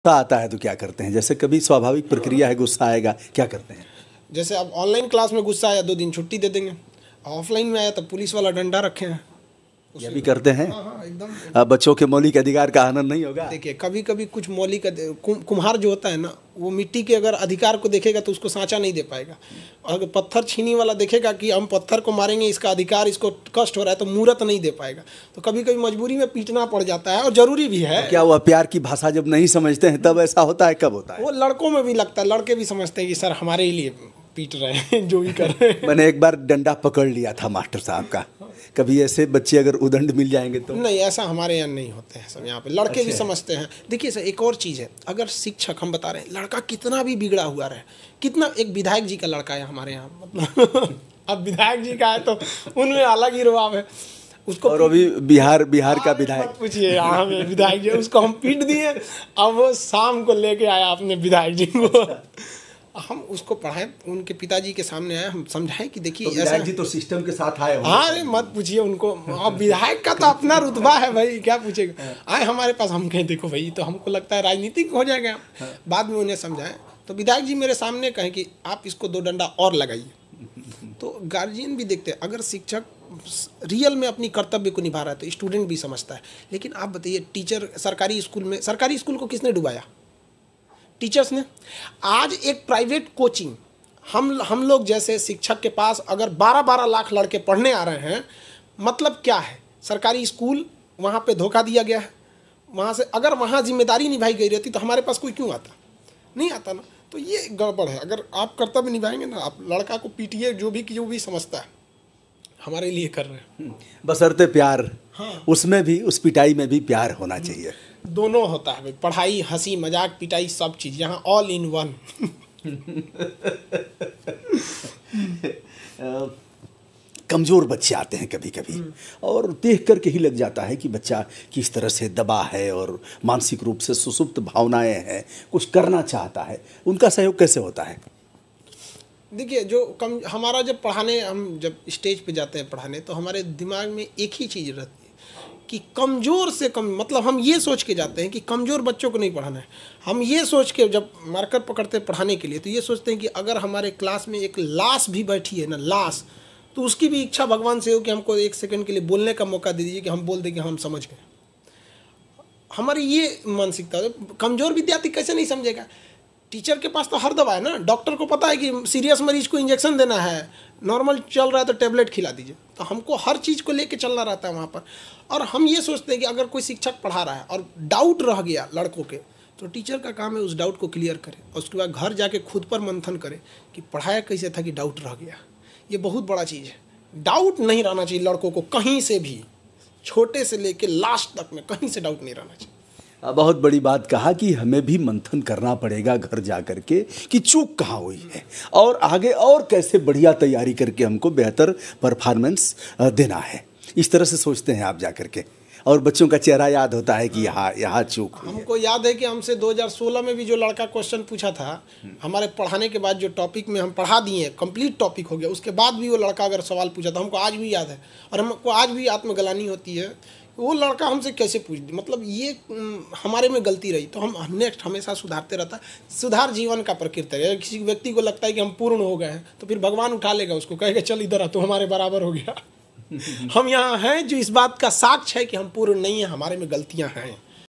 आता है तो क्या करते हैं? जैसे कभी स्वाभाविक प्रक्रिया है, गुस्सा आएगा, क्या करते हैं? जैसे अब ऑनलाइन क्लास में गुस्सा आया 2 दिन छुट्टी दे देंगे, ऑफलाइन में आया तो पुलिस वाला डंडा रखे हैं। ये भी करते हैं? हाँ हाँ एकदम। अब बच्चों के मौलिक अधिकार का हनन नहीं होगा? देखिए कभी कभी कुछ मौलिक कुम्हार जो होता है ना, वो मिट्टी के अगर अधिकार को देखेगा तो उसको सांचा नहीं दे पाएगा। अगर पत्थर छीनी वाला देखेगा कि हम पत्थर को मारेंगे, इसका अधिकार, इसको कष्ट हो रहा है, तो मूर्त नहीं दे पाएगा। तो कभी कभी मजबूरी में पीटना पड़ जाता है, और जरूरी भी है। तो क्या वह प्यार की भाषा जब नहीं समझते हैं तब ऐसा होता है? कब होता है? वो लड़कों में भी लगता है, लड़के भी समझते हैं कि सर हमारे ही लिए पीट रहे हैं, जो भी कर रहे हैं। मैंने एक बार डंडा पकड़ लिया था मास्टर साहब का। कभी ऐसे बच्चे अगर उदंड मिल जाएंगे तो? नहीं, ऐसा हमारे यहाँ नहीं होते हैं सब, यहाँ पे लड़के भी समझते हैं। देखिए सर, एक और चीज़ है, अगर शिक्षक, हम बता रहे हैं, लड़का कितना भी बिगड़ा हुआ रहे, कितना, एक विधायक जी का लड़का है हमारे यहाँ, मतलब अब विधायक जी का है तो उनमें अलग ही रुआब है उसको। और अभी बिहार का विधायक, पूछिए यहाँ में विधायक जी, उसको हम पीट दिए, अब वो शाम को लेके आया अपने विधायक जी को। हम उसको पढ़ाएं, उनके पिताजी के सामने आए, हम समझाएं कि देखिए तो विधायक जी तो सिस्टम के साथ आए होंगे। हाँ, अरे मत पूछिए उनको, अब विधायक का तो अपना रुतबा है भाई, क्या पूछेगा। आए हमारे पास, हम कहें देखो भाई, तो हमको लगता है राजनीतिक हो जाएगा। बाद में उन्हें समझाएं तो विधायक जी मेरे सामने कहें कि आप इसको 2 डंडा और लगाइए। तो गार्जियन भी देखते हैं, अगर शिक्षक रियल में अपनी कर्तव्य को निभा रहा है तो स्टूडेंट भी समझता है। लेकिन आप बताइए, टीचर सरकारी स्कूल में, सरकारी स्कूल को किसने डुबाया? टीचर्स ने। आज एक प्राइवेट कोचिंग, हम लोग जैसे शिक्षक के पास अगर 12-12 लाख लड़के पढ़ने आ रहे हैं, मतलब क्या है? सरकारी स्कूल, वहाँ पे धोखा दिया गया है। वहाँ से अगर वहाँ जिम्मेदारी निभाई गई रहती तो हमारे पास कोई क्यों आता? नहीं आता ना। तो ये गड़बड़ है। अगर आप कर्तव्य निभाएंगे ना, आप लड़का को पीटिए, जो भी समझता है हमारे लिए कर रहे हैं, बशर्ते प्यार। हाँ, उसमें भी, उस पिटाई में भी प्यार होना चाहिए। दोनों होता है भाई, पढ़ाई, हंसी मजाक, पिटाई, सब चीज़ यहाँ ऑल इन वन। कमज़ोर बच्चे आते हैं कभी कभी, और देख करके ही लग जाता है कि बच्चा किस तरह से दबा है और मानसिक रूप से सुसुप्त भावनाएं हैं, कुछ करना चाहता है। उनका सहयोग कैसे होता है? देखिए, हमारा जब पढ़ाने, हम जब स्टेज पे जाते हैं पढ़ाने, तो हमारे दिमाग में एक ही चीज़ रहती है कि कमज़ोर से कम, मतलब हम ये सोच के जाते हैं कि कमज़ोर बच्चों को नहीं पढ़ाना है। हम ये सोच के जब मार्कर पकड़ते हैं पढ़ाने के लिए, तो ये सोचते हैं कि अगर हमारे क्लास में एक लाश भी बैठी है ना, लाश, तो उसकी भी इच्छा भगवान से हो कि हमको 1 सेकंड के लिए बोलने का मौका दे दीजिए, कि हम बोल दें कि हम समझ गए। हमारी ये मानसिकता है। कमज़ोर विद्यार्थी कैसे नहीं समझेगा? टीचर के पास तो हर दवा है ना, डॉक्टर को पता है कि सीरियस मरीज को इंजेक्शन देना है, नॉर्मल चल रहा है तो टेबलेट खिला दीजिए। तो हमको हर चीज़ को लेके चलना रहता है वहाँ पर। और हम ये सोचते हैं कि अगर कोई शिक्षक पढ़ा रहा है और डाउट रह गया लड़कों के, तो टीचर का काम है उस डाउट को क्लियर करे, और उसके बाद घर जाके खुद पर मंथन करे कि पढ़ाया कैसे था कि डाउट रह गया। ये बहुत बड़ा चीज़ है। डाउट नहीं रहना चाहिए लड़कों को, कहीं से भी, छोटे से लेके लास्ट तक में कहीं से डाउट नहीं रहना चाहिए। बहुत बड़ी बात कहा कि हमें भी मंथन करना पड़ेगा घर जा कर के कि चूक कहाँ हुई है, और आगे और कैसे बढ़िया तैयारी करके हमको बेहतर परफॉर्मेंस देना है। इस तरह से सोचते हैं आप जा कर के, और बच्चों का चेहरा याद होता है कि यहाँ चूक हुई है। हमको याद है कि हमसे 2016 में भी जो लड़का क्वेश्चन पूछा था, हमारे पढ़ाने के बाद जो टॉपिक में हम पढ़ा दिए, कंप्लीट टॉपिक हो गया, उसके बाद भी वो लड़का अगर सवाल पूछा था, हमको आज भी याद है। और हमको आज भी आत्मग्लानि होती है, वो लड़का हमसे कैसे पूछ दी, मतलब ये हमारे में गलती रही। तो हम नेक्स्ट हमेशा सुधारते रहता है। सुधार जीवन का प्रकृति है। किसी व्यक्ति को लगता है कि हम पूर्ण हो गए हैं, तो फिर भगवान उठा लेगा उसको, कहेगा चल इधर आ, तो हमारे बराबर हो गया। हम यहाँ हैं जो इस बात का साक्ष्य है कि हम पूर्ण नहीं हैं, हमारे में गलतियाँ हैं।